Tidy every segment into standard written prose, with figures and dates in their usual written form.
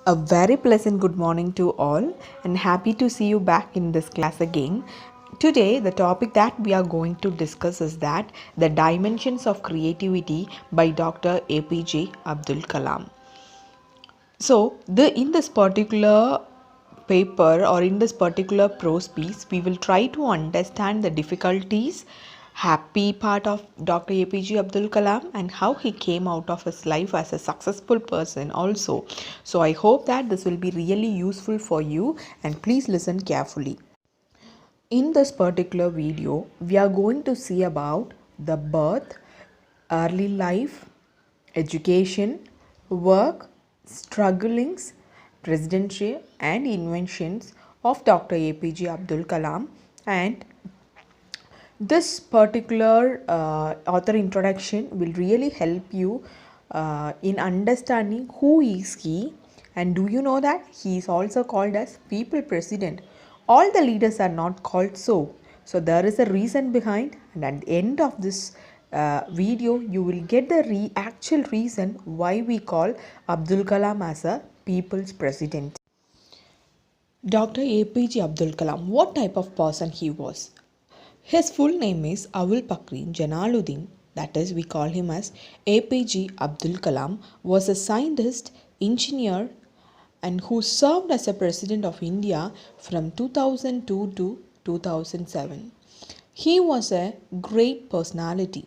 A very pleasant good morning to all, and happy to see you back in this class again. Today, the topic that we are going to discuss is that the dimensions of creativity by Dr. APJ Abdul Kalam. So, in this particular paper or in this particular prose piece, we will try to understand the difficulties, happy part of Dr. APJ Abdul Kalam and how he came out of his life as a successful person also. So, I hope that this will be really useful for you and please listen carefully. In this particular video, we are going to see about the birth, early life, education, work, strugglings, presidency and inventions of Dr. APJ Abdul Kalam, and this particular author introduction will really help you in understanding who is he, and do you know that he is also called as people president. All the leaders are not called so there is a reason behind, and at the end of this video you will get the actual reason why we call Abdul Kalam as a people's president. Dr. APJ Abdul Kalam, what type of person he was? His full name is Abul Pakri Jalaluddin, that is, we call him as APJ Abdul Kalam, was a scientist, engineer, and who served as a president of India from 2002 to 2007. He was a great personality.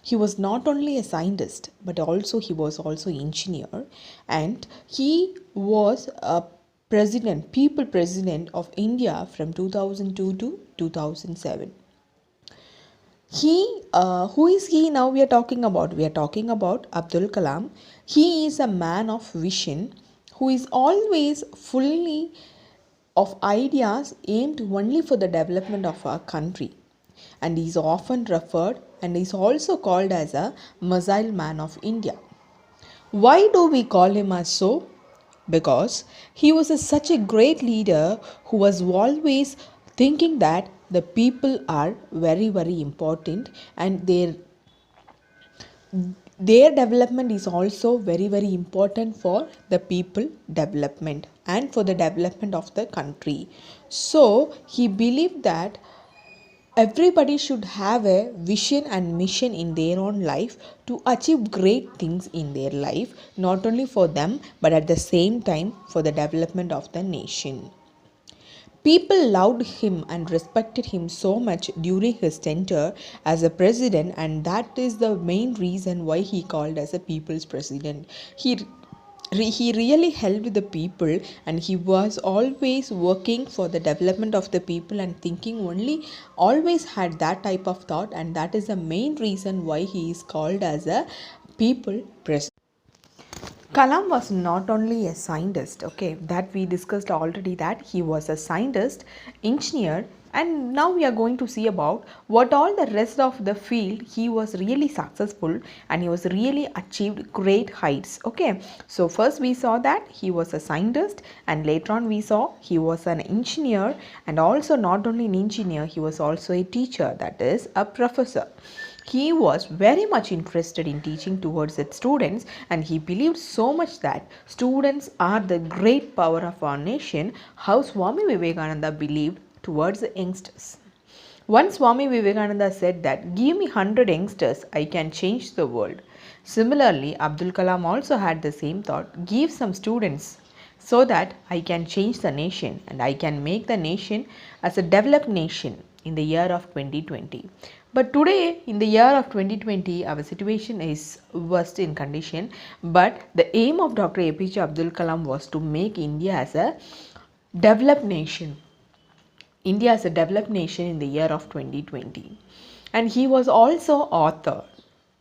He was not only a scientist, but also he was also engineer, and he was a people president of India from 2002 to 2007. Who is he now we are talking about? We are talking about Abdul Kalam. He is a man of vision who is always fully of ideas aimed only for the development of our country, and he is often referred and is also called as a missile man of India. Why do we call him as so? Because he was such a great leader who was always thinking that the people are very, very important, and their development is also very, very important for the people development and for the development of the country. So he believed that everybody should have a vision and mission in their own life to achieve great things in their life, not only for them but at the same time for the development of the nation. People loved him and respected him so much during his tenure as a president, and that is the main reason why he called as a people's president. He really helped the people, and he was always working for the development of the people and thinking only, always had that type of thought, and that is the main reason why he is called as a people president. Kalam was not only a scientist, okay, that we discussed already, that he was a scientist, engineer, and now we are going to see about what all the rest of the field he was really successful and he was really achieved great heights. Okay, so first we saw that he was a scientist, and later on we saw he was an engineer, and also not only an engineer, he was also a teacher, that is a professor. He was very much interested in teaching towards its students, and he believed so much that students are the great power of our nation, how Swami Vivekananda believed towards the youngsters. Once Swami Vivekananda said that, give me 100 youngsters, I can change the world. Similarly, Abdul Kalam also had the same thought, give some students so that I can change the nation and I can make the nation as a developed nation in the year of 2020. But today, in the year of 2020, our situation is worst in condition. But the aim of Dr. APJ Abdul Kalam was to make India as a developed nation. India as a developed nation in the year of 2020. And he was also author.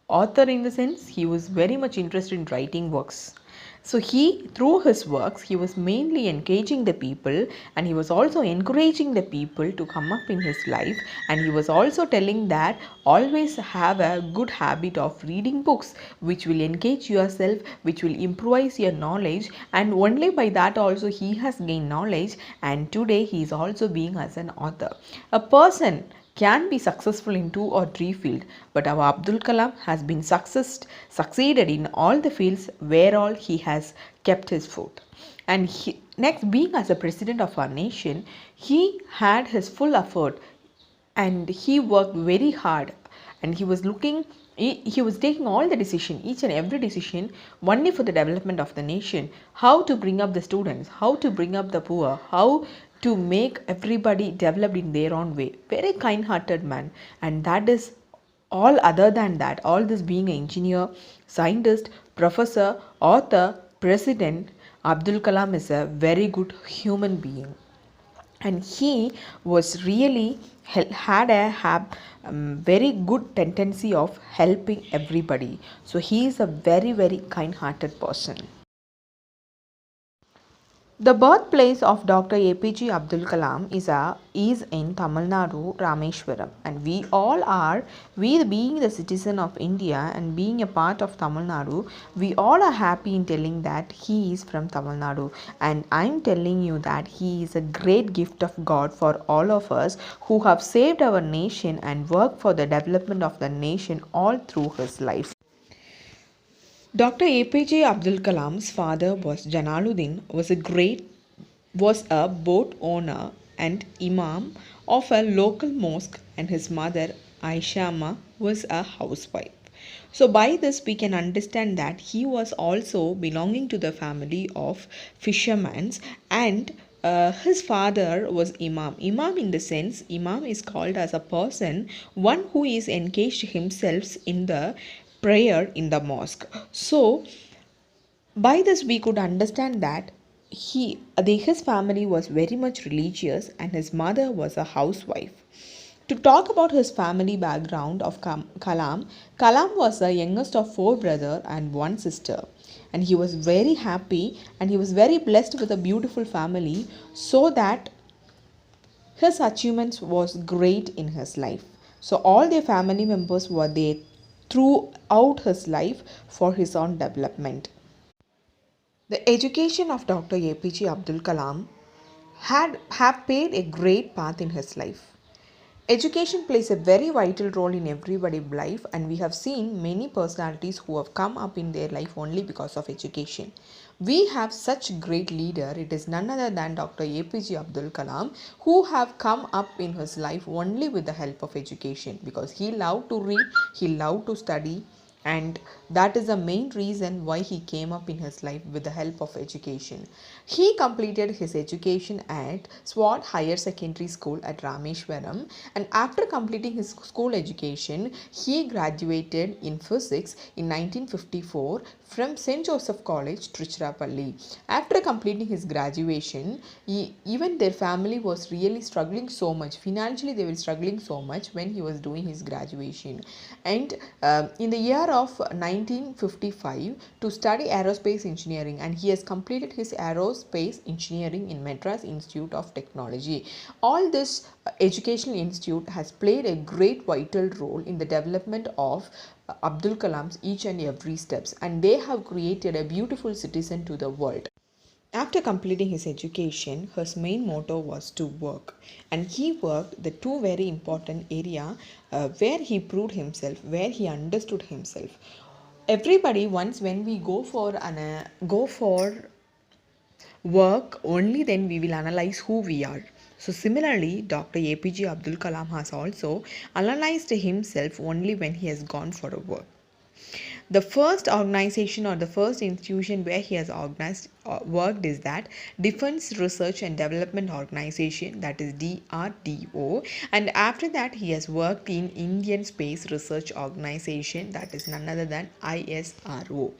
Author in the sense, he was very much interested in writing works. So through his works, he was mainly engaging the people, and he was also encouraging the people to come up in his life, and he was also telling that always have a good habit of reading books which will engage yourself, which will improvise your knowledge, and only by that also he has gained knowledge, and today he is also being as an author. A person can be successful in two or three fields, but our Abdul Kalam has been succeeded in all the fields where all he has kept his foot. And next, being as a president of our nation, he had his full effort and he worked very hard, and he was taking all the decision, each and every decision, only for the development of the nation. How to bring up the students, how to bring up the poor, how to make everybody developed in their own way. Very kind hearted man. And that is all. Other than that, all this, being an engineer, scientist, professor, author, president, Abdul Kalam is a very good human being. And he was really had a very good tendency of helping everybody. So he is a very, very kind hearted person. The birthplace of Dr. APJ Abdul Kalam is in Tamil Nadu, Rameshwaram, and we being the citizen of India and being a part of Tamil Nadu, we all are happy in telling that he is from Tamil Nadu, and I'm telling you that he is a great gift of God for all of us who have saved our nation and worked for the development of the nation all through his life. Dr. APJ Abdul Kalam's father was Jalaluddin, was a boat owner and imam of a local mosque, and his mother Aishama was a housewife. So by this we can understand that he was also belonging to the family of fishermen, and his father was imam. Imam, in the sense, imam is called as a person, one who is engaged himself in the prayer in the mosque. So by this we could understand that his family was very much religious and his mother was a housewife. To talk about his family background of Kalam, Kalam was the youngest of four brothers and one sister. And he was very happy and he was very blessed with a beautiful family, so that his achievements was great in his life. So all their family members were there throughout his life for his own development. The education of Dr. APJ Abdul Kalam have played a great part in his life. Education plays a very vital role in everybody's life, and we have seen many personalities who have come up in their life only because of education. We have such great leader. It is none other than Dr. APJ Abdul Kalam, who have come up in his life only with the help of education, because he loved to read, he loved to study, and that is the main reason why he came up in his life with the help of education. He completed his education at Swat Higher Secondary School at Rameshwaram, and after completing his school education, he graduated in physics in 1954 from St. Joseph College, Trichurapalli. After completing his graduation, even their family was really struggling so much. Financially, they were struggling so much when he was doing his graduation. And in the year of 1955 to study aerospace engineering, and he has completed his aerospace engineering in Madras Institute of Technology. All this educational institute has played a great vital role in the development of Abdul Kalam's each and every steps, and they have created a beautiful citizen to the world. After completing his education, his main motto was to work, and he worked the two very important area where he proved himself, where he understood himself. Everybody, once when we go for work, only then we will analyze who we are. So similarly, Dr. APJ Abdul Kalam has also analyzed himself only when he has gone for a work. The first organization or the first institution where he has worked is that Defense Research and Development Organization, that is DRDO, and after that he has worked in Indian Space Research Organization, that is none other than ISRO.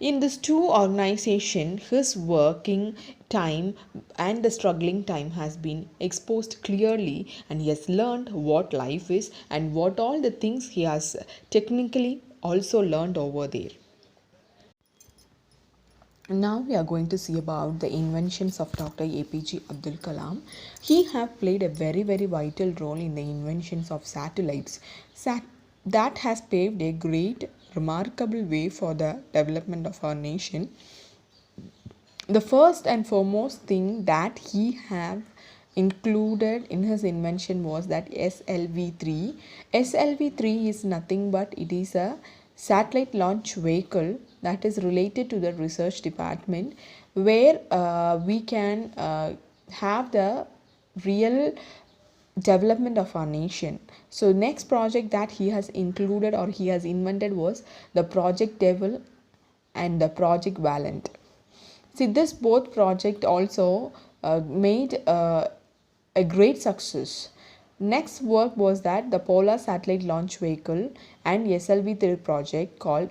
In these two organizations, his working time and the struggling time has been exposed clearly, and he has learned what life is and what all the things he has technically also learned over there. Now we are going to see about the inventions of Dr. APJ Abdul Kalam. He have played a very, very vital role in the inventions of satellites. That has paved a great, remarkable way for the development of our nation. The first and foremost thing that he have included in his invention was that SLV-3. SLV-3 is nothing but it is a satellite launch vehicle that is related to the research department, where we can have the real development of our nation. So next project that he has included or he has invented was the Project Devil and the Project Valiant. See, this both project also made a great success. Next work was that the Polar Satellite Launch Vehicle and SLV-3 project called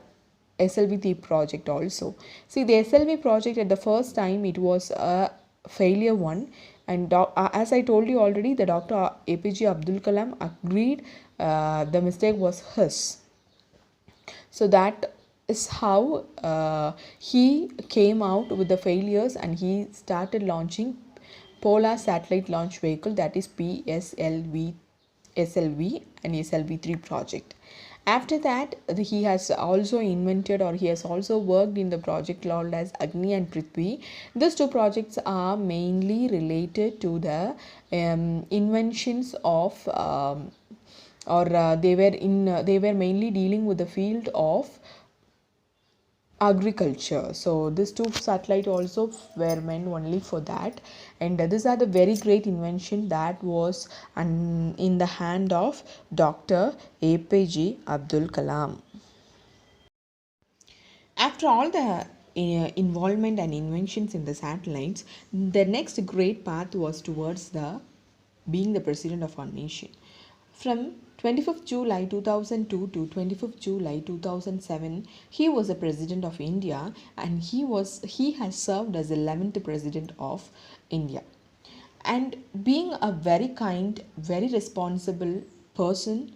SLV-3 project also. See, the SLV project at the first time it was a failure one, and as I told you already, the Dr. APJ Abdul Kalam agreed the mistake was his. So that is how he came out with the failures and he started launching Polar Satellite Launch Vehicle, that is SLV and SLV-3 project. After that, he has also invented or he has also worked in the project called as Agni and Prithvi. These two projects are mainly related to the inventions of they were mainly dealing with the field of agriculture. So these two satellite also were meant only for that, and these are the very great invention that was in the hand of Dr. APJ Abdul Kalam. After all the involvement and inventions in the satellites, the next great path was towards the being the president of our nation. From 25th July 2002 to 25th July 2007, he was the president of India, and he has served as the 11th president of India. And being a very kind, very responsible person,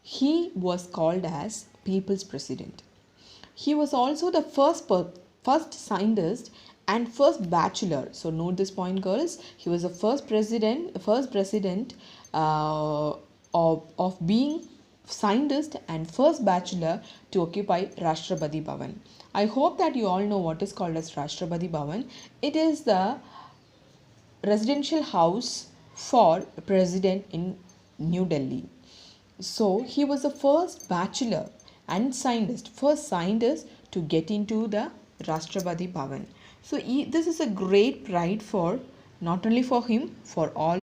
he was called as people's president. He was also the first scientist and first bachelor. So note this point, girls. He was the first president of being scientist and first bachelor to occupy Rashtrapati Bhavan. I hope that you all know what is called as Rashtrapati Bhavan. It is the residential house for president in New Delhi. So he was the first bachelor and first scientist to get into the Rashtrapati Bhavan. So this is a great pride for not only for him, for all.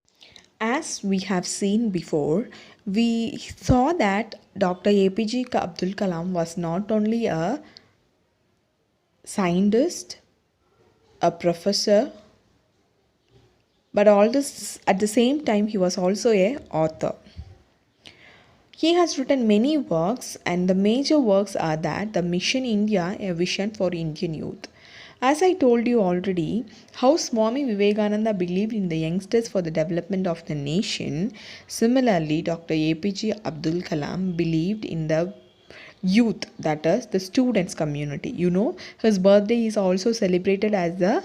As we have seen before, we saw that Dr. APJ Abdul Kalam was not only a scientist, a professor, but all this at the same time he was also a author. He has written many works, and the major works are that the Mission India, a vision for Indian youth. As I told you already, how Swami Vivekananda believed in the youngsters for the development of the nation, similarly Dr. APJ Abdul Kalam believed in the youth, that is the students community. You know, his birthday is also celebrated as the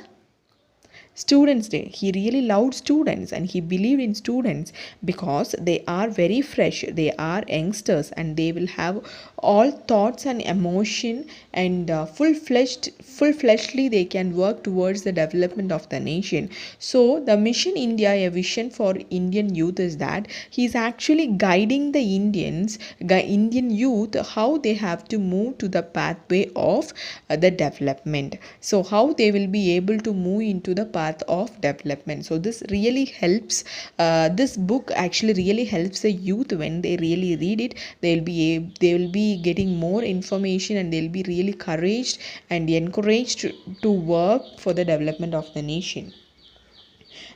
Students' Day. He really loved students and he believed in students because they are very fresh, they are youngsters, and they will have all thoughts and emotion, and full-fleshedly they can work towards the development of the nation. So the Mission India, a vision for Indian youth, is that he is actually guiding the Indian youth how they have to move to the pathway of the development. So how they will be able to move into the path of development. So this really helps. This book actually really helps the youth. When they really read it, they will be getting more information, and they'll be really encouraged and encouraged to work for the development of the nation.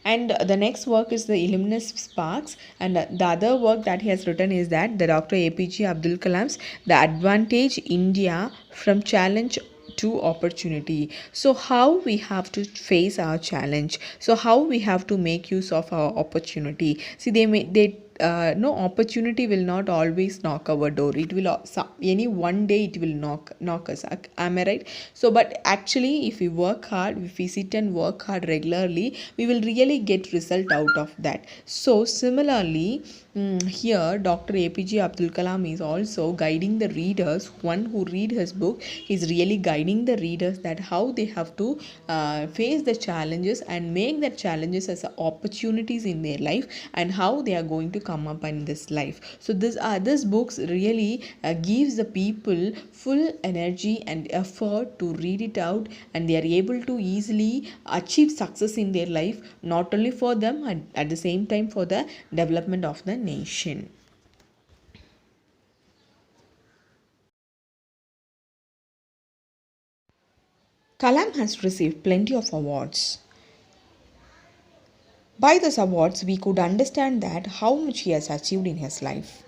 And the next work is the Illuminous Sparks, and the other work that he has written is that the Dr. APJ Abdul Kalam's The Advantage India from Challenge to Opportunity. So how we have to face our challenge, so how we have to make use of our opportunity. See, no opportunity will not always knock our door. It will any one day it will knock us. Am I right? So but actually if we work hard, if we sit and work hard regularly, we will really get result out of that. So similarly, Here, Dr. APJ Abdul Kalam is also guiding the readers. One who read his book is really guiding the readers that how they have to face the challenges and make the challenges as opportunities in their life, and how they are going to come up in this life. So this books really gives the people full energy and effort to read it out, and they are able to easily achieve success in their life, not only for them and at the same time for the development of the nation. Kalam has received plenty of awards. By those awards, we could understand that how much he has achieved in his life.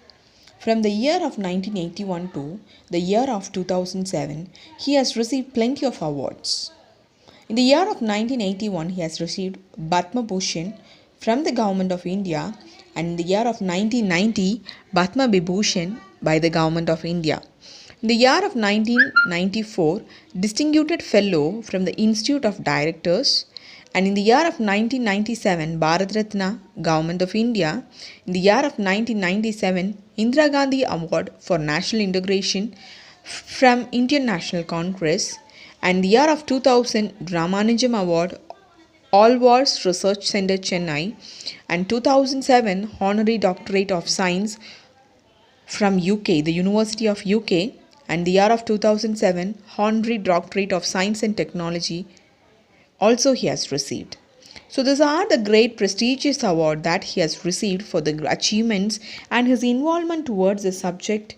From the year of 1981 to the year of 2007, he has received plenty of awards. In the year of 1981, he has received Padma Bhushan from the Government of India, and in the year of 1990, Padma Vibhushan by the Government of India. In the year of 1994, Distinguished Fellow from the Institute of Directors, and in the year of 1997, Bharat Ratna, Government of India. In the year of 1997, Indira Gandhi Award for National Integration from Indian National Congress, and the year of 2000, Ramanujam Award, All Wars Research Center, Chennai, and 2007, Honorary Doctorate of Science from UK, the University of UK, and the year of 2007, Honorary Doctorate of Science and Technology, also he has received. So these are the great prestigious award that he has received for the achievements and his involvement towards the subject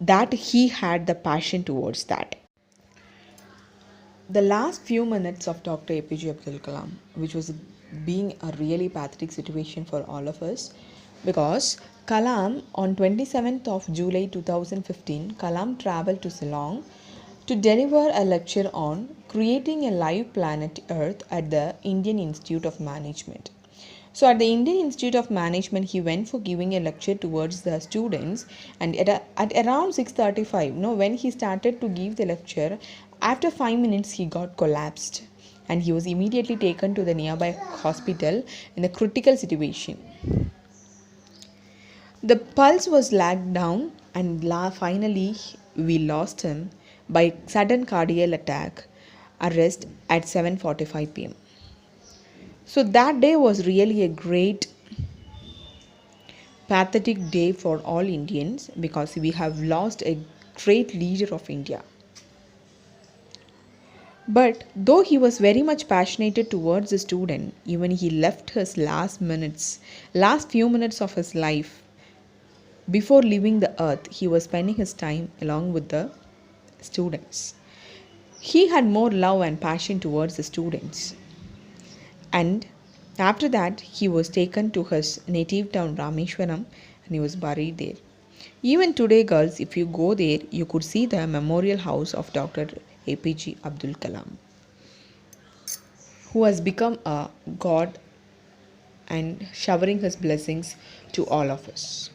that he had the passion towards that. The last few minutes of Dr. APJ Abdul Kalam, which was being a really pathetic situation for all of us, because Kalam on 27th of July 2015, Kalam traveled to Ceylon to deliver a lecture on creating a live planet Earth at the Indian Institute of Management. So at the Indian Institute of Management, he went for giving a lecture towards the students, and at around 6:35, when he started to give the lecture, after 5 minutes he got collapsed, and he was immediately taken to the nearby hospital in a critical situation. The pulse was lagged down, and finally we lost him by sudden cardiac attack arrest at 7:45 p.m. So that day was really a great pathetic day for all Indians, because we have lost a great leader of India. But though he was very much passionate towards the student, even he left his last few minutes of his life. Before leaving the earth, he was spending his time along with the students. He had more love and passion towards the students. And after that, he was taken to his native town Rameshwaram, and he was buried there. Even today, girls, if you go there, you could see the memorial house of Dr. APJ Abdul Kalam, who has become a god and showering his blessings to all of us.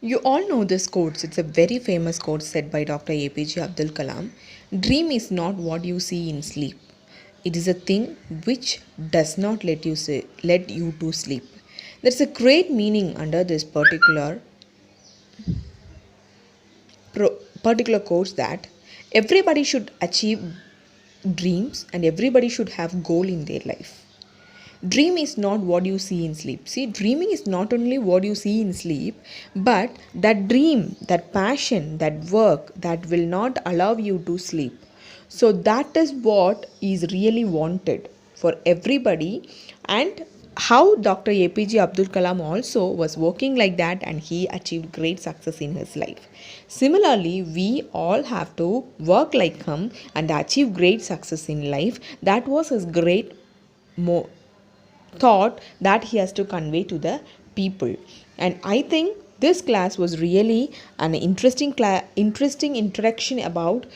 You all know this quote. It's a very famous quote said by Dr. APJ Abdul Kalam. Dream is not what you see in sleep. It is a thing which does not let you to sleep. There's a great meaning under this particular quote, that everybody should achieve dreams and everybody should have goal in their life. Dream is not what you see in sleep. See, dreaming is not only what you see in sleep, but that dream, that passion, that work that will not allow you to sleep. So that is what is really wanted for everybody, and how Dr. APJ Abdul Kalam also was working like that, and he achieved great success in his life. Similarly, we all have to work like him and achieve great success in life. That was his great thought that he has to convey to the people. And I think this class was really an interesting introduction about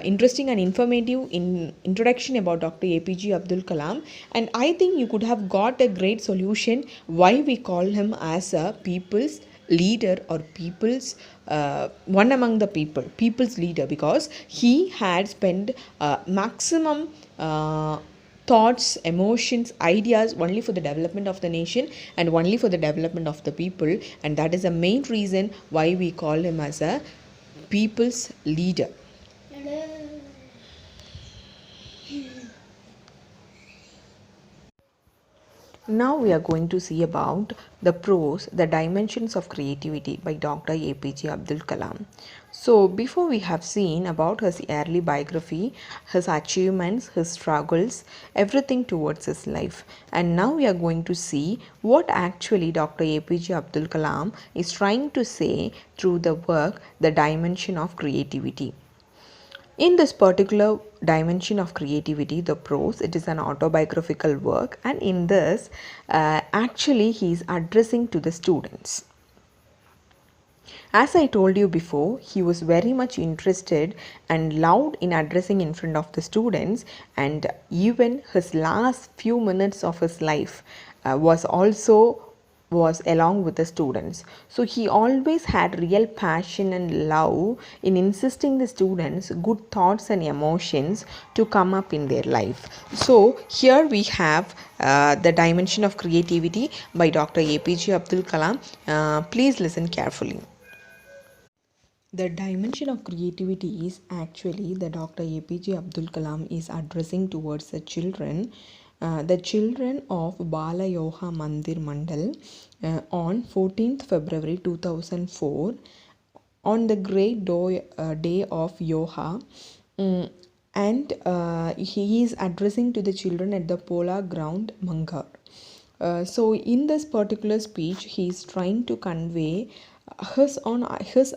interesting and informative introduction about Dr. APJ Abdul Kalam, and I think you could have got a great solution why we call him as a people's leader, or people's one among the people's leader, because he had spent maximum thoughts, emotions, ideas only for the development of the nation and only for the development of the people. And that is the main reason why we call him as a people's leader. Now we are going to see about the prose, the dimensions of creativity by Dr. APJ Abdul Kalam. So before we have seen about his early biography, his achievements, his struggles, everything towards his life. And now we are going to see what actually Dr. APJ Abdul Kalam is trying to say through the work, the dimension of creativity. In this particular dimension of creativity, the prose, it is an autobiographical work, and in this, actually, he is addressing to the students. As I told you before, he was very much interested and loud in addressing in front of the students, and even his last few minutes of his life was along with the students. So he always had real passion and love in insisting the students good thoughts and emotions to come up in their life. So here we have the dimension of creativity by Dr. APJ Abdul Kalam. Please listen carefully. The dimension of creativity is actually the Dr. APJ Abdul Kalam is addressing towards the children of Bala Yoga Mandir Mandal on 14th February 2004 on the great day of yoga. And he is addressing to the children at the Pola ground Mangar. So in this particular speech, he is trying to convey his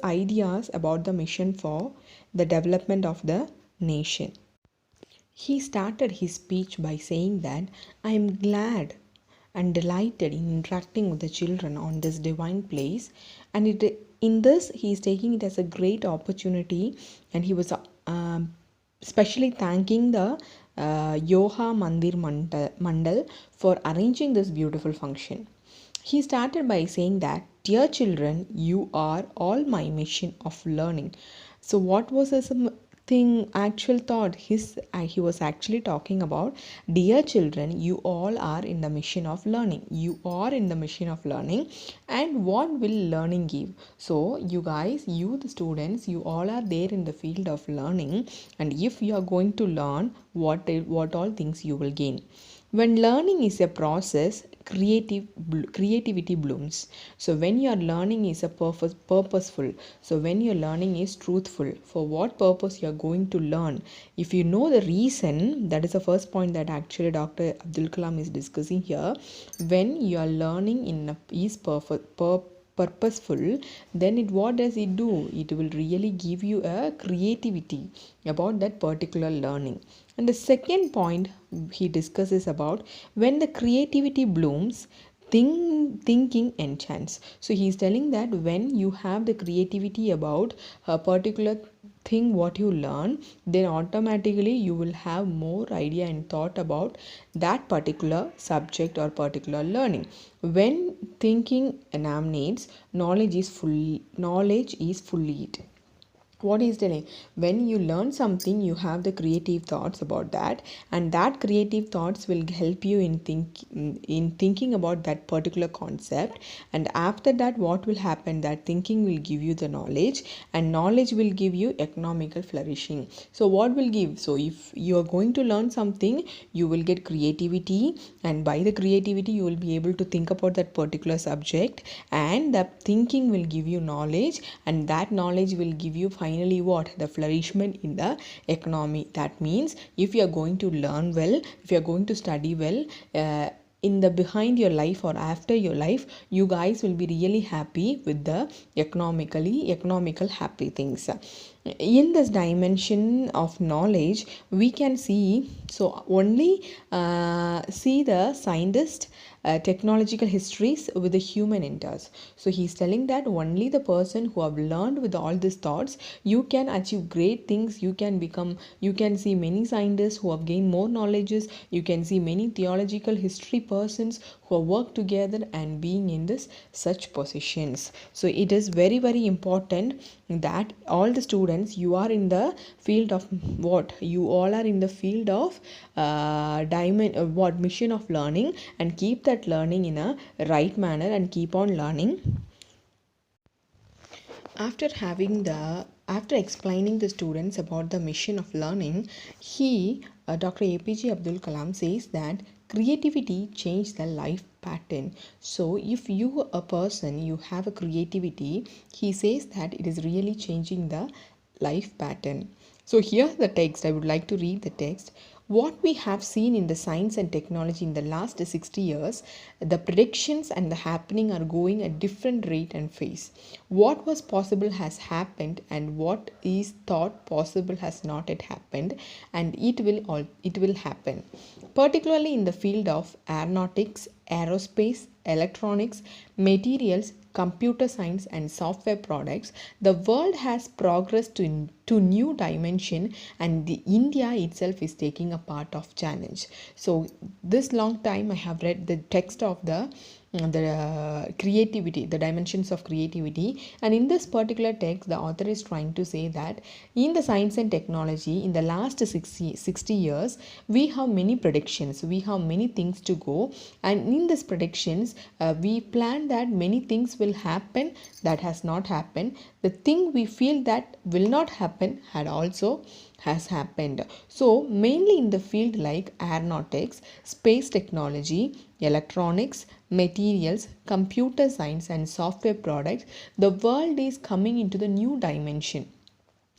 ideas about the mission for the development of the nation. He started his speech by saying that I am glad and delighted in interacting with the children on this divine place, and in this he is taking it as a great opportunity, and he was especially thanking the Yoga Mandir Mandal for arranging this beautiful function. He started by saying that, dear children, you are all my mission of learning. So what was his actual thought? He was actually talking about, dear children, you all are in the mission of learning. You are in the mission of learning, and what will learning give? So you guys, you the students, you all are there in the field of learning, and if you are going to learn, what all things you will gain. When learning is a process, creativity blooms. So when your learning is a purposeful, so when your learning is truthful, for what purpose you are going to learn, if you know the reason, that is the first point that actually Dr. Abdul Kalam is discussing here. When your learning is purposeful, then what does it do? It will really give you a creativity about that particular learning. And the second point he discusses about, when the creativity blooms, thinking enchants. So he is telling that when you have the creativity about a particular thing what you learn, then automatically you will have more idea and thought about that particular subject or particular learning. When thinking emanates, knowledge is fully it. What he's telling, when you learn something, you have the creative thoughts about that, and that creative thoughts will help you in thinking about that particular concept. And after that, what will happen, that thinking will give you the knowledge, and knowledge will give you economical flourishing. So what will give? So if you are going to learn something, you will get creativity, and by the creativity you will be able to think about that particular subject, and that thinking will give you knowledge, and that knowledge will give you finally what? The flourishment in the economy. That means if you are going to learn well, if you are going to study well, in the behind your life or after your life, you guys will be really happy with the economical happy things. In this dimension of knowledge, we can see, so only see the scientist technological histories with the human enters. So he's telling that only the person who have learned with all these thoughts, you can achieve great things. You can see many scientists who have gained more knowledges. You can see many theological history persons who have worked together and being in such positions. So it is very, very important that all the students students, you are in the field of what? You all are in the field of mission of learning, and keep that learning in a right manner and keep on learning. After explaining the students about the mission of learning, Dr. APJ Abdul Kalam says that creativity changed the life pattern. So if you a person, you have a creativity, he says that it is really changing the life pattern. So here's the text. I would like to read the text. What we have seen in the science and technology in the last 60 years, the predictions and the happening are going at different rate and phase. What was possible has happened, and what is thought possible has not yet happened, and it will happen. Particularly in the field of aeronautics, aerospace, electronics, materials, computer science and software products, the world has progressed to new dimension, and the India itself is taking a part of challenge. So this long time I have read the text of the creativity, the dimensions of creativity, and in this particular text the author is trying to say that in the science and technology in the last 60 years we have many predictions, we have many things to go, and in these predictions we plan that many things will happen that has not happened. The thing we feel that will not happen has happened. So mainly in the field like aeronautics, space technology, electronics, materials, computer science and software products, the world is coming into the new dimension.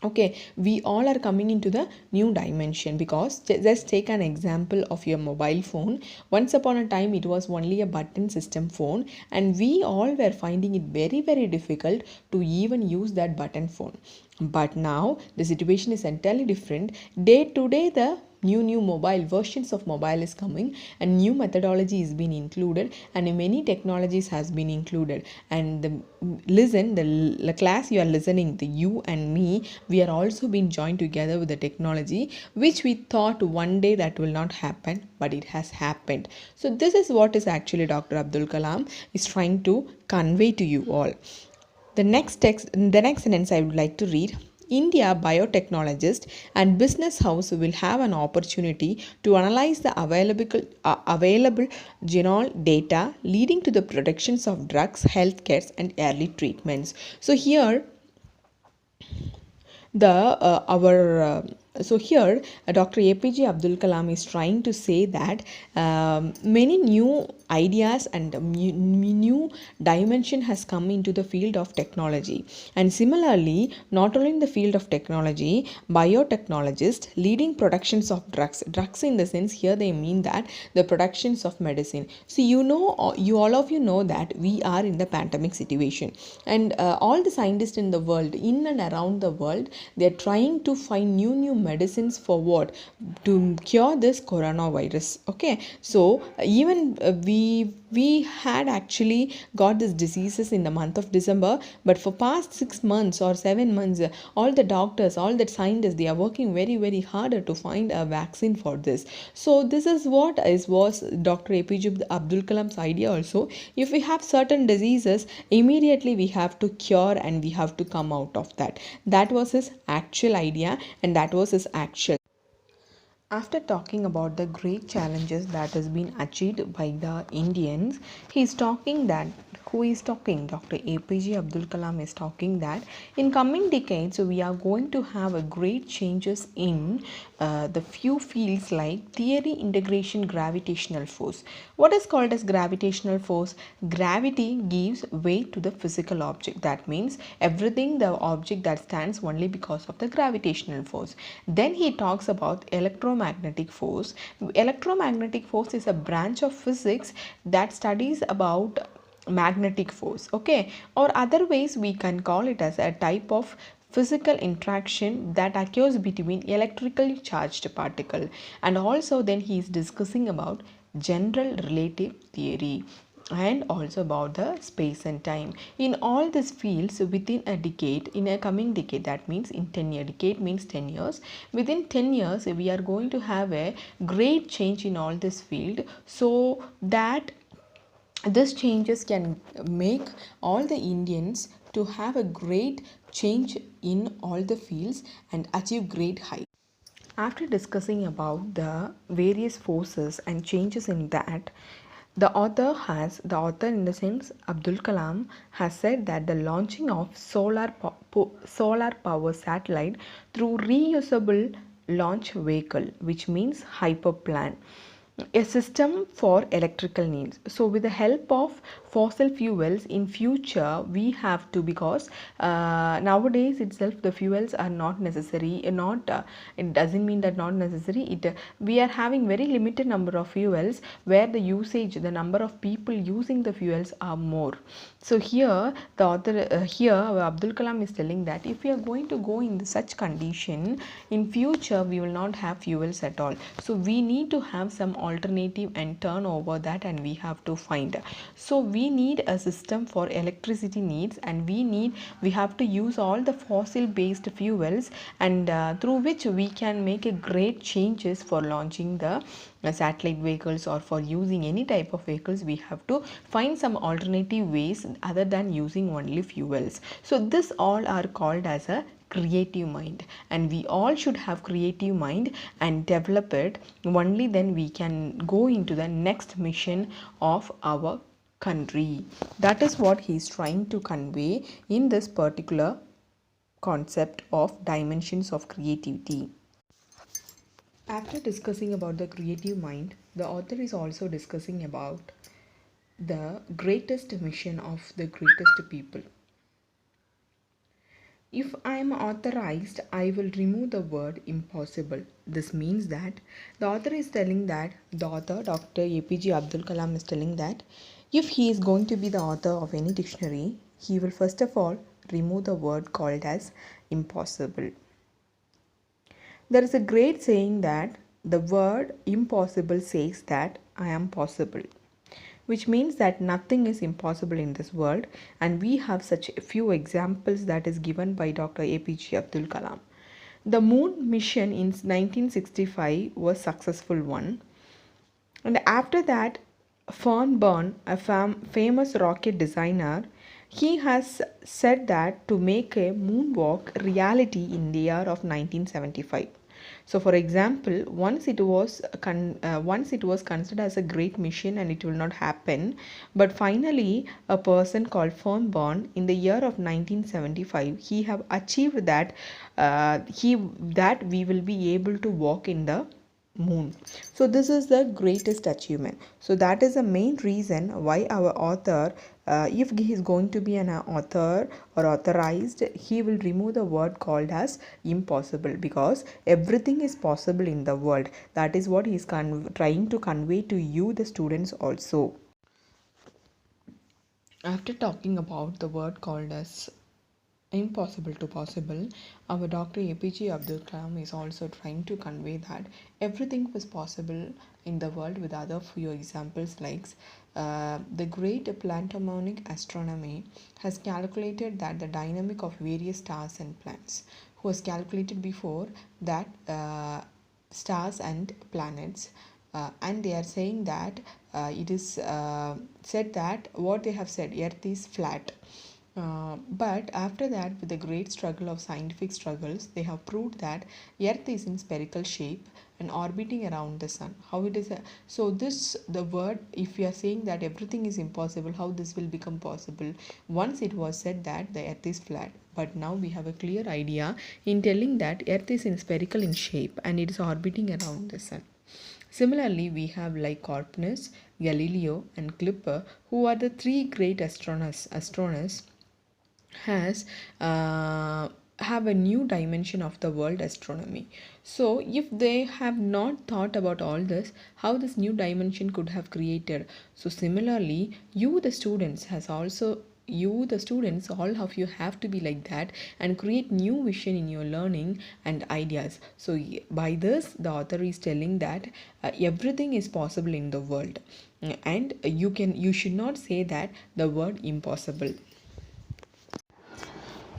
Okay, we all are coming into the new dimension, because just take an example of your mobile phone. Once upon a time it was only a button system phone, and we all were finding it very very difficult to even use that button phone. But now the situation is entirely different. Day to day the new mobile versions of mobile is coming, and new methodology is being included, and many technologies has been included. And the class you are listening, the you and me, we are also being joined together with the technology, which we thought one day that will not happen, but it has happened. So this is what is actually Dr. Abdul Kalam is trying to convey to you all. The next sentence I would like to read. India biotechnologist and business house will have an opportunity to analyze the available genome data leading to the productions of drugs, healthcare, and early treatments. So here the our so here Dr. APJ Abdul Kalam is trying to say that many new ideas and new dimension has come into the field of technology. And similarly, not only in the field of technology, biotechnologists leading productions of drugs in the sense here they mean that the productions of medicine. So you all of you know that we are in the pandemic situation, and all the scientists in the world, in and around the world, they are trying to find new medicines for what? To cure this coronavirus. Okay, so even we had actually got these diseases in the month of December, but for past 6 months or 7 months, all the doctors, all the scientists, they are working very very harder to find a vaccine for this. So this is what was Dr. APJ Abdul Kalam's idea also. If we have certain diseases, immediately we have to cure and we have to come out of that. That was his actual idea, and that was his actual. After talking about the great challenges that has been achieved by the Indians, he is talking that who is talking? Dr. APJ Abdul Kalam is talking that in coming decades we are going to have a great changes in the few fields like theory, integration, gravitational force. What is called as gravitational force? Gravity gives weight to the physical object. That means everything, the object that stands only because of the gravitational force. Then he talks about electromagnetic force. Electromagnetic force is a branch of physics that studies about magnetic force. Okay, or other ways we can call it as a type of physical interaction that occurs between electrically charged particle. And also then he is discussing about general relative theory and also about the space and time. In all these fields, within a decade, in a coming decade, that means in 10 years, decade means 10 years, within 10 years we are going to have a great change in all this field, so that these changes can make all the Indians to have a great change in all the fields and achieve great height. After discussing about the various forces and changes in that, the author in the sense Abdul Kalam has said that the launching of solar power satellite through reusable launch vehicle, which means hyperplane, a system for electrical needs. So with the help of fossil fuels in future we have to, because nowadays itself the fuels are not necessary, not it doesn't mean that not necessary, we are having very limited number of fuels where the usage, the number of people using the fuels are more. So here the author here Abdul Kalam is telling that if we are going to go in such condition, in future we will not have fuels at all. So we need to have some alternative and turn over that, and we have to find. So we need a system for electricity needs, and we have to use all the fossil based fuels, and through which we can make a great changes for launching the satellite vehicles, or for using any type of vehicles. We have to find some alternative ways other than using only fuels. So this all are called as a creative mind, and we all should have creative mind and develop it. Only then we can go into the next mission of our country. That is what he is trying to convey in this particular concept of dimensions of creativity. After discussing about the creative mind, the author is also discussing about the greatest mission of the greatest people. If I am authorized, I will remove the word impossible. This means that the author is telling that, the author, Dr. APJ Abdul Kalam, is telling that if he is going to be the author of any dictionary, he will first of all remove the word called as impossible. There is a great saying that the word impossible says that I am possible, which means that nothing is impossible in this world, and we have such a few examples that is given by Dr. APJ Abdul Kalam. The moon mission in 1965 was successful one, and after that Fernborn, a famous rocket designer, he has said that to make a moonwalk reality in the year of 1975. So for example, once it was considered as a great mission and it will not happen, but finally a person called Fernborn in the year of 1975, he have achieved that that we will be able to walk in the moon. So this is the greatest achievement. So that is the main reason why our author, if he is going to be an author or authorized, he will remove the word called as impossible, because everything is possible in the world. That is what he is trying to convey to you, the students, also. After talking about the word called as impossible to possible, our Dr. APJ Abdul Kalam is also trying to convey that everything was possible in the world, with other few examples like the great Platonic astronomy has calculated that the dynamic of various stars and planets, who has calculated before that stars and planets, and they are saying that it is said that what they have said, earth is flat. But after that, with the great struggle of scientific struggles, they have proved that earth is in spherical shape and orbiting around the sun. How it is so this, the word, if we are saying that everything is impossible, how this will become possible? Once it was said that the earth is flat, but now we have a clear idea in telling that earth is in spherical in shape and it is orbiting around the sun. Similarly, we have like Copernicus, Galileo and Kepler, who are the three great astronomers has have a new dimension of the world astronomy. So if they have not thought about all this, how this new dimension could have created? So similarly, you the students, all of you have to be like that and create new vision in your learning and ideas. So by this, the author is telling that everything is possible in the world, and you should not say that the word impossible.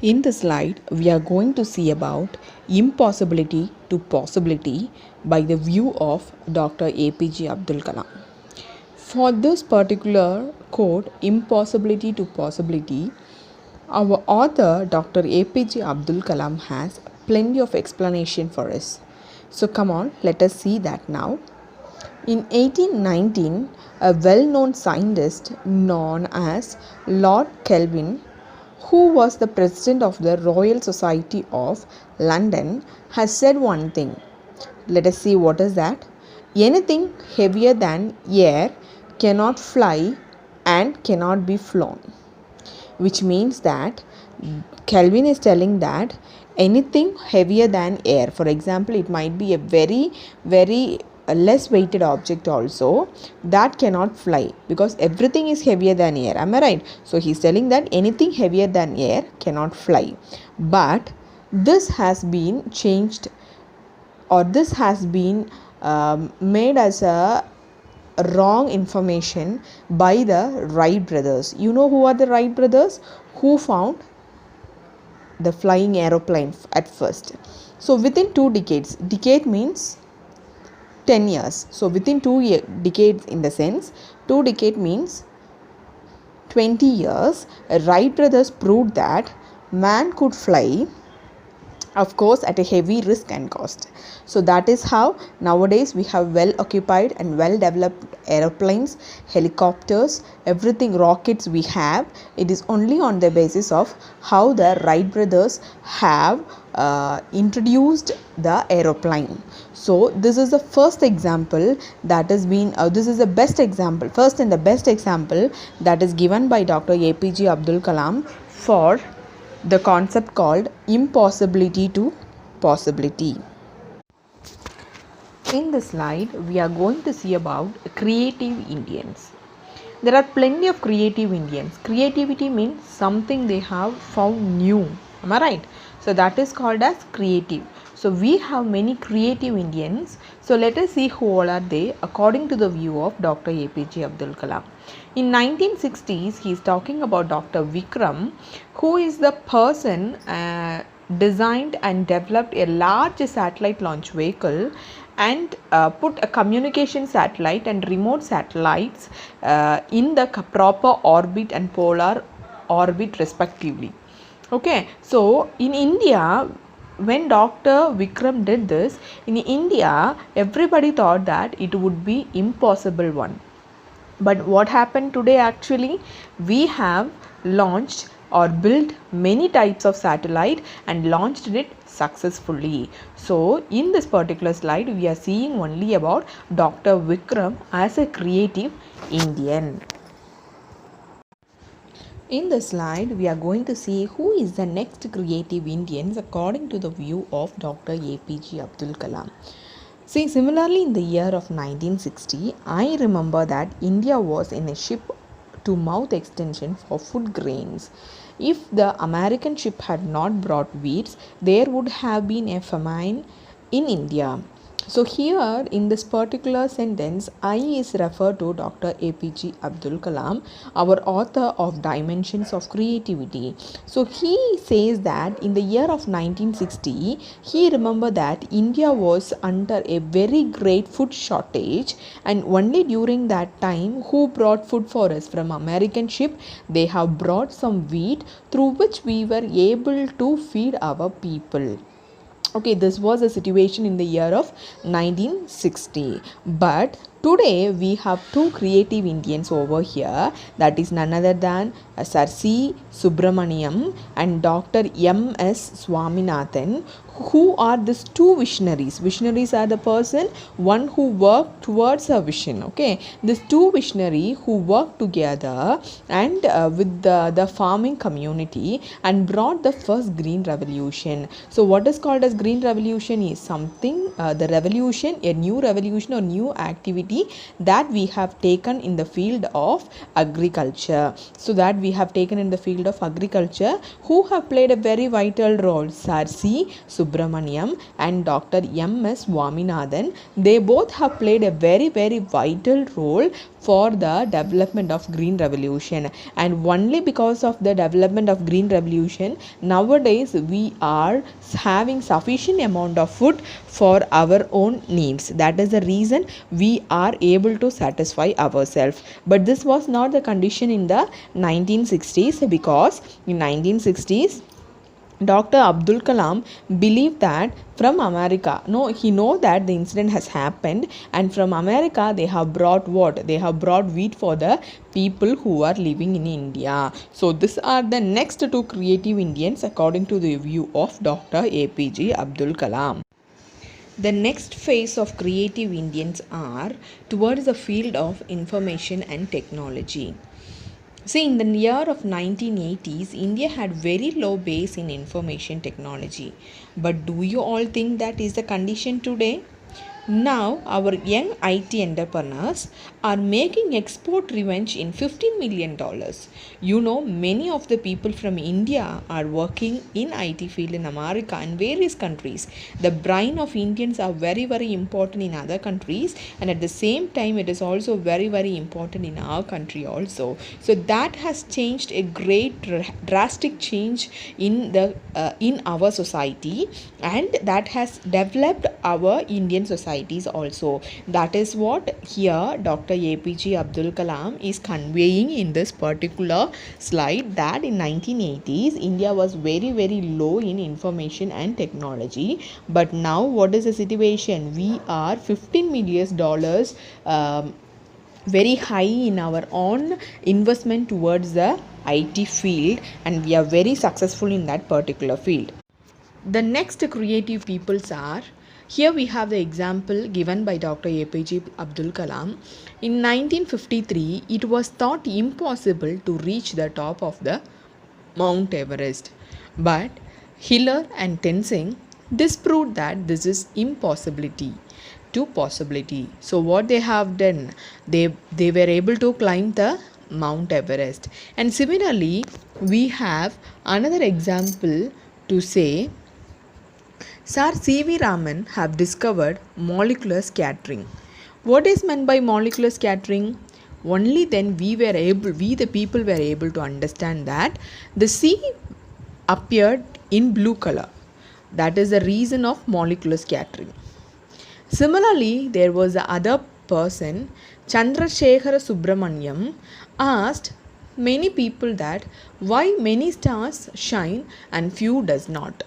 In this slide, we are going to see about impossibility to possibility by the view of Dr. APJ Abdul Kalam. For this particular quote, impossibility to possibility, Our author Dr. APJ Abdul Kalam has plenty of explanation for us. So come on, let us see that now. In 1819, a well-known scientist known as Lord Kelvin, who was the president of the Royal Society of London, has said one thing. Let us see what is that. Anything heavier than air cannot fly and cannot be flown. Which means that Kelvin is telling that anything heavier than air, for example, it might be a very less weighted object also, that cannot fly because everything is heavier than air. Am I right? So he's telling that anything heavier than air cannot fly. But this has been changed, or this has been made as a wrong information by the Wright brothers. You know who are the Wright brothers? Who found the flying aeroplane at first. So within 2 decades, decade means 10 years. So within 2 decades, in the sense 2 decade means 20 years, Wright brothers proved that man could fly, of course at a heavy risk and cost. So that is how nowadays we have well occupied and well developed aeroplanes, helicopters, everything, rockets we have. It is only on the basis of how the Wright brothers have introduced the aeroplane. So this is the first example that has been, this is the best example, first and the best example that is given by Dr. APJ Abdul Kalam for the concept called impossibility to possibility. In this slide, we are going to see about creative Indians. There are plenty of creative Indians. Creativity means something they have found new. Am I right? So that is called as creative. So we have many creative Indians. So let us see who all are they according to the view of Dr. APJ Abdul Kalam. In 1960s, he is talking about Dr. Vikram, who is the person designed and developed a large satellite launch vehicle and put a communication satellite and remote satellites in the proper orbit and polar orbit respectively. Okay, so in India, when Dr. Vikram did this, in India, everybody thought that it would be impossible one. But what happened today actually? We have launched or built many types of satellite and launched it successfully. So in this particular slide, we are seeing only about Dr. Vikram as a creative Indian. In the slide, we are going to see who is the next creative Indians according to the view of Dr. APJ Abdul Kalam. See, similarly in the year of 1960, I remember that India was in a ship to mouth extension for food grains. If the American ship had not brought wheat, there would have been a famine in India. So here in this particular sentence, I is referred to Dr. APJ Abdul Kalam, our author of Dimensions of Creativity. So he says that in the year of 1960, he remembered that India was under a very great food shortage, and only during that time, who brought food for us from American ship? They have brought some wheat through which we were able to feed our people. Okay, this was a situation in the year of 1960. But today we have two creative Indians over here, that is none other than Sir C. Subramaniam and Dr. M.S. Swaminathan, who are these two visionaries. Visionaries are the person, one who worked towards a vision. Okay, these two visionaries who worked together and with the farming community and brought the first green revolution. So what is called as green revolution is something, the revolution, a new revolution or new activity that we have taken in the field of agriculture. So that we have taken in the field of agriculture, who have played a very vital role, Sir C. Subramaniam and Dr. M.S. Swaminathan. They both have played a very vital role for the development of green revolution, and only because of the development of green revolution nowadays we are having sufficient amount of food for our own needs. That is the reason we are are able to satisfy ourselves. But this was not the condition in the 1960s, because in 1960s Dr. Abdul Kalam believed that from America, no, he know that the incident has happened, and from America they have brought what? They have brought wheat for the people who are living in India. So these are the next two creative Indians according to the view of Dr. APJ Abdul Kalam. The next phase of creative Indians are towards the field of information and technology. See, in the year of 1980s, India had very low base in information technology. But do you all think that is the condition today? Now, our young IT entrepreneurs are making export revenge in $15 million. You know, many of the people from India are working in IT field in America and various countries. The brain of Indians are very, very important in other countries, and at the same time, it is also very, very important in our country also. So that has changed a great drastic change in the in our society, and that has developed our Indian societies also. That is what here Dr. APJ Abdul Kalam is conveying in this particular slide, that in 1980s India was very, very low in information and technology, but now what is the situation? We are $15 million very high in our own investment towards the IT field, and we are very successful in that particular field. The next creative peoples are, here we have the example given by Dr. APJ Abdul Kalam. In 1953, it was thought impossible to reach the top of the Mount Everest. But Hiller and Tenzing disproved that this is impossibility to possibility. So what they have done, they were able to climb the Mount Everest. And similarly, we have another example to say, Sir C.V. Raman have discovered molecular scattering. What is meant by molecular scattering? Only then we the people were able to understand that the sea appeared in blue color. That is the reason of molecular scattering. Similarly, there was the other person, Chandrasekhara Subramaniam, asked many people that why many stars shine and few does not.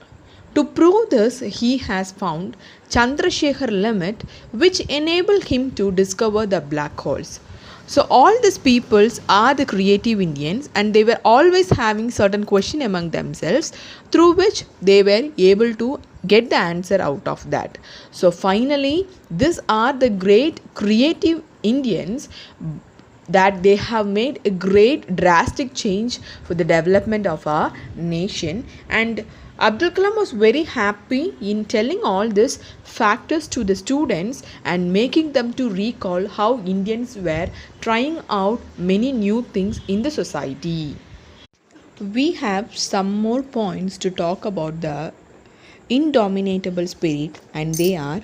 To prove this, he has found Chandrasekhar limit, which enable him to discover the black holes. So all these peoples are the creative Indians, and they were always having certain question among themselves, through which they were able to get the answer out of that. So finally, these are the great creative Indians that they have made a great drastic change for the development of our nation. And Abdul Kalam was very happy in telling all these factors to the students and making them to recall how Indians were trying out many new things in the society. We have some more points to talk about the indomitable spirit, and they are: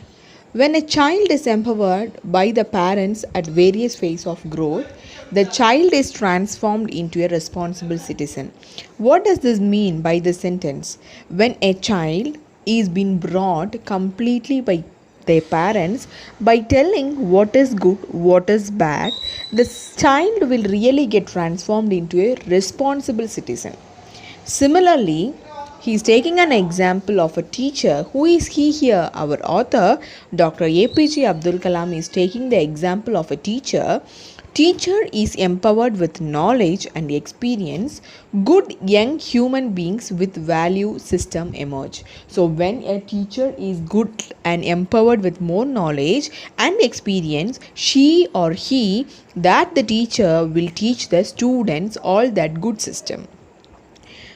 when a child is empowered by the parents at various phases of growth, the child is transformed into a responsible citizen. What does this mean by this sentence? When a child is being brought completely by their parents by telling what is good, what is bad, the child will really get transformed into a responsible citizen. Similarly, he is taking an example of a teacher. Who is he here? Our author, Dr. APJ Abdul Kalam, is taking the example of a teacher. Teacher is empowered with knowledge and experience. Good young human beings with value system emerge. So when a teacher is good and empowered with more knowledge and experience, she or he, that the teacher will teach the students all that good system.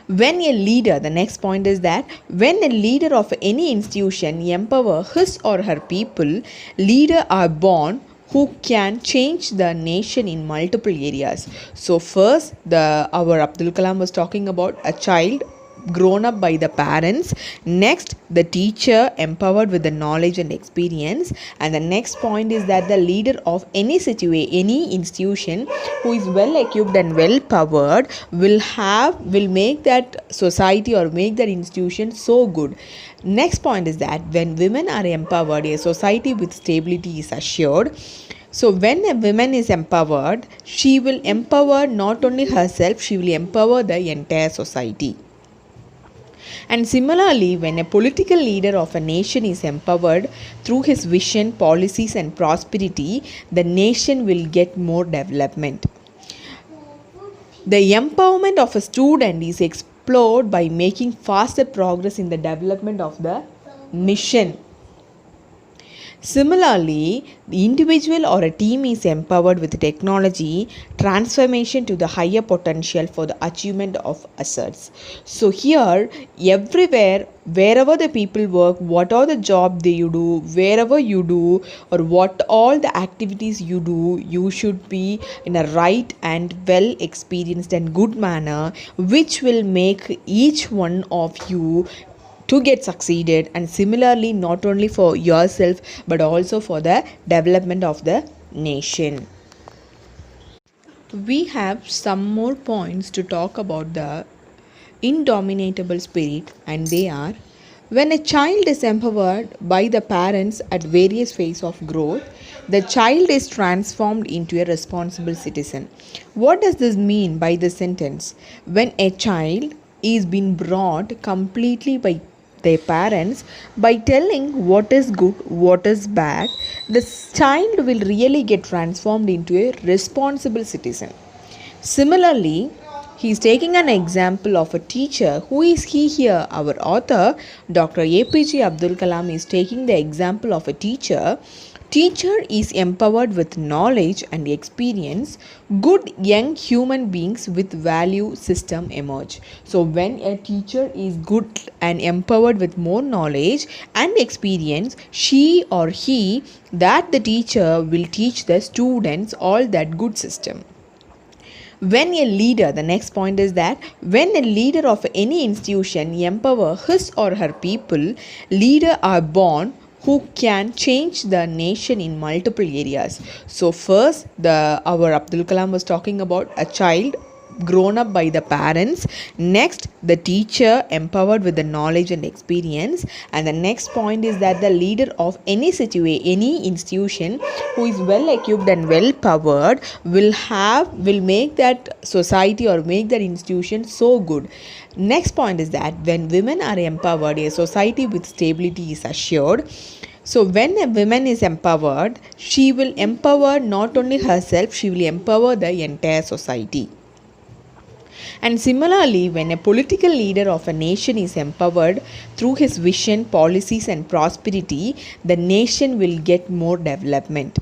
When a leader, the next point is that when a leader of any institution empower his or her people, leaders are born who can change the nation in multiple areas. So first, our Abdul Kalam was talking about a child grown up by the parents. Next, the teacher empowered with the knowledge and experience. And the next point is that the leader of any institution who is well equipped and well powered will make that society or make that institution so good. Next point is that when women are empowered, a society with stability is assured. So when a woman is empowered, she will empower not only herself, she will empower the entire society. And similarly, when a political leader of a nation is empowered through his vision, policies, and prosperity, the nation will get more development. The empowerment of a student is explored by making faster progress in the development of the mission. Similarly, the individual or a team is empowered with technology transformation to the higher potential for the achievement of asserts. So here, everywhere, wherever the people work, what are the job they you do, wherever you do, or what all the activities you do, you should be in a right and well experienced and good manner, which will make each one of you to get succeeded, and similarly not only for yourself but also for the development of the nation. We have some more points to talk about the indomitable spirit, and they are: when a child is empowered by the parents at various phases of growth, the child is transformed into a responsible citizen. What does this mean by the sentence? When a child is being brought completely by their parents by telling what is good, what is bad, the child will really get transformed into a responsible citizen. Similarly, he is taking an example of a teacher. Who is he here? Our author, Dr. APJ Abdul Kalam, is taking the example of a teacher. Teacher is empowered with knowledge and experience. Good young human beings with value system emerge. So when a teacher is good and empowered with more knowledge and experience, she or he, that the teacher will teach the students all that good system. When a leader, the next point is that when a leader of any institution empower his or her people, leaders are born who can change the nation in multiple areas. So first, our Abdul Kalam was talking about a child grown up by the parents. Next, the teacher empowered with the knowledge and experience. And the next point is that the leader of any any institution who is well equipped and well powered will make that society or make that institution so good. Next point is that when women are empowered, a society with stability is assured. So when a woman is empowered, she will empower not only herself, she will empower the entire society. And similarly, when a political leader of a nation is empowered through his vision, policies, and prosperity, the nation will get more development.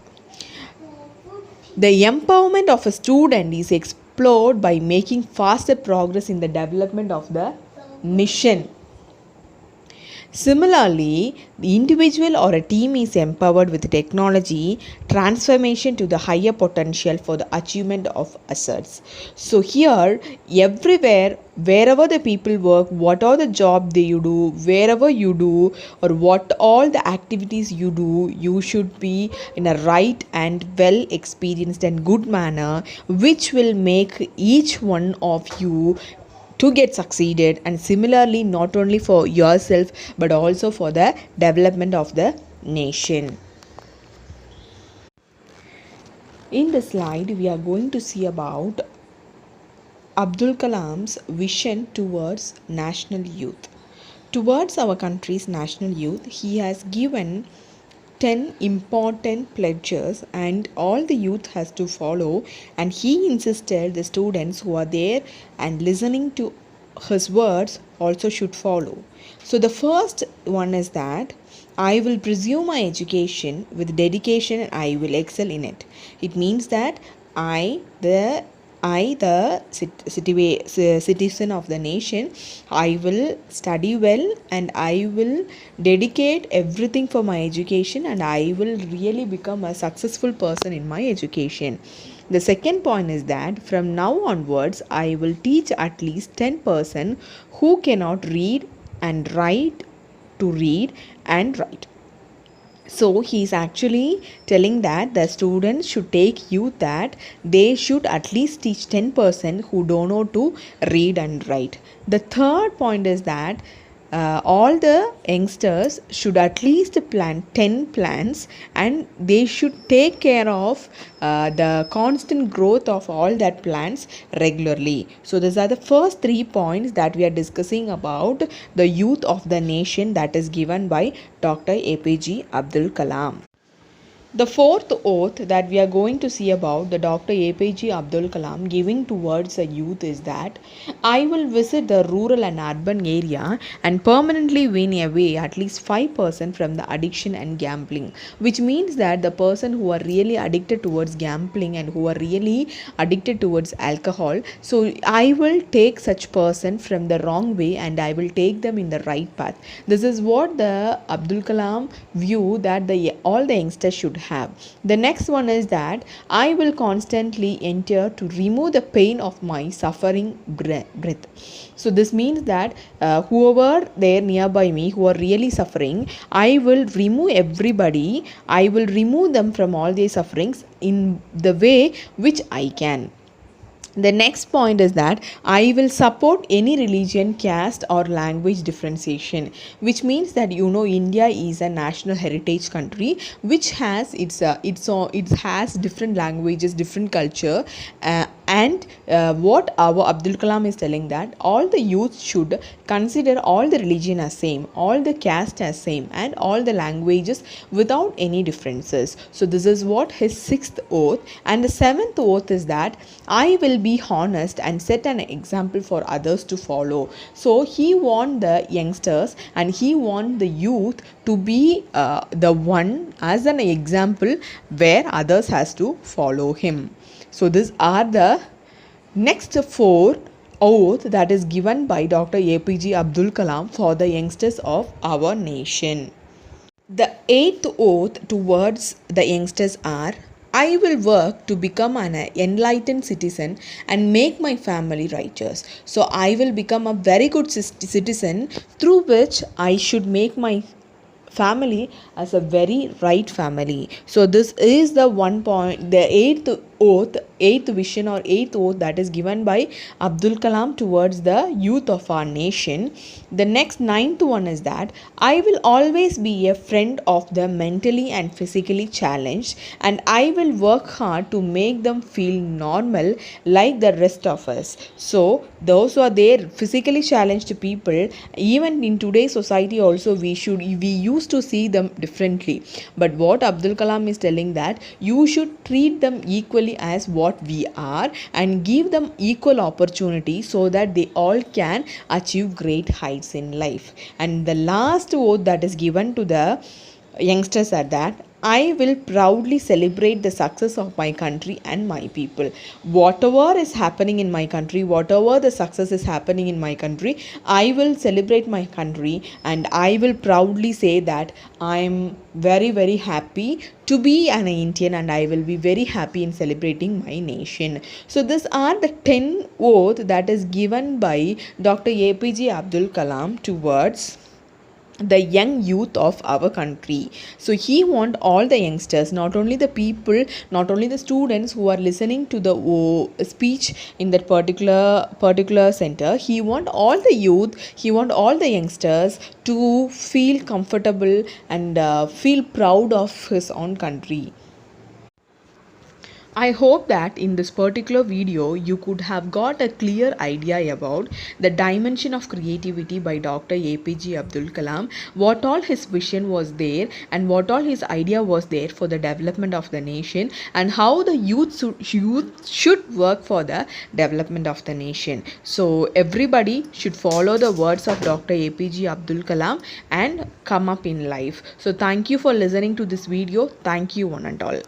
The empowerment of a student is explored by making faster progress in the development of the mission. Similarly, the individual or a team is empowered with technology transformation to the higher potential for the achievement of asserts. So here, everywhere, wherever the people work, what are the job they you do, wherever you do, or what all the activities you do, you should be in a right and well experienced and good manner, which will make each one of you to get succeeded, and similarly not only for yourself but also for the development of the nation. In this slide, we are going to see about Abdul Kalam's vision towards national youth. Towards our country's national youth, he has given 10 important pledges and all the youth has to follow, and he insisted the students who are there and listening to his words also should follow. So the first one is that I will pursue my education with dedication and I will excel in it. It means that the citizen of the nation, I will study well and I will dedicate everything for my education and I will really become a successful person in my education. The second point is that from now onwards, I will teach at least 10% who cannot read and write to read and write. So he is actually telling that the students should take youth that they should at least teach 10% who don't know to read and write. The third point is that all the youngsters should at least plant 10 plants, and they should take care of the constant growth of all that plants regularly. So these are the first 3 points that we are discussing about the youth of the nation, that is given by Dr. APJ Abdul Kalam. The fourth oath that we are going to see about the Dr. APJ Abdul Kalam giving towards the youth is that I will visit the rural and urban area and permanently wean away at least 5% from the addiction and gambling, which means that the person who are really addicted towards gambling and who are really addicted towards alcohol, so I will take such person from the wrong way and I will take them in the right path. This is what the Abdul Kalam view that all the youngsters should have. The next one is that I will constantly enter to remove the pain of my suffering breath. So this means that whoever there nearby me who are really suffering, I will remove everybody. I will remove them from all their sufferings in the way which I can. The next point is that I will support any religion, caste or language differentiation, which means that India is a national heritage country which has it has different languages, different culture, and what our Abdul Kalam is telling that all the youth should consider all the religion as same, all the caste as same, and all the languages without any differences. So this is what his sixth oath. And the seventh oath is that I will be honest and set an example for others to follow. So he want the youngsters and he want the youth to be the one as an example where others has to follow him. So these are the next 4 oath that is given by Dr. APJ Abdul Kalam for the youngsters of our nation. The 8th oath towards the youngsters are I will work to become an enlightened citizen and make my family righteous. So I will become a very good citizen through which I should make my family as a very right family. So this is the one point, the 8th oath, 8th vision or 8th oath that is given by Abdul Kalam towards the youth of our nation. The next 9th one is that I will always be a friend of the mentally and physically challenged, and I will work hard to make them feel normal like the rest of us. So those who are there physically challenged people, even in today's society also we used to see them differently, but what Abdul Kalam is telling that you should treat them equally as what we are and give them equal opportunity so that they all can achieve great heights in life. And the last oath that is given to the youngsters are that I will proudly celebrate the success of my country and my people. Whatever is happening in my country, whatever the success is happening in my country, I will celebrate my country and I will proudly say that I am very, very happy to be an Indian and I will be very happy in celebrating my nation. So these are the 10 oaths that is given by Dr. APJ Abdul Kalam towards the young youth of our country. So he want all the youngsters, not only the people, not only the students who are listening to the speech in that particular center, he want all the youth, he want all the youngsters to feel comfortable and feel proud of his own country. I hope that in this particular video you could have got a clear idea about the dimension of creativity by Dr. APJ Abdul Kalam, what all his vision was there and what all his idea was there for the development of the nation, and how the youth should work for the development of the nation. So everybody should follow the words of Dr. APJ Abdul Kalam and come up in life. So thank you for listening to this video. Thank you one and all.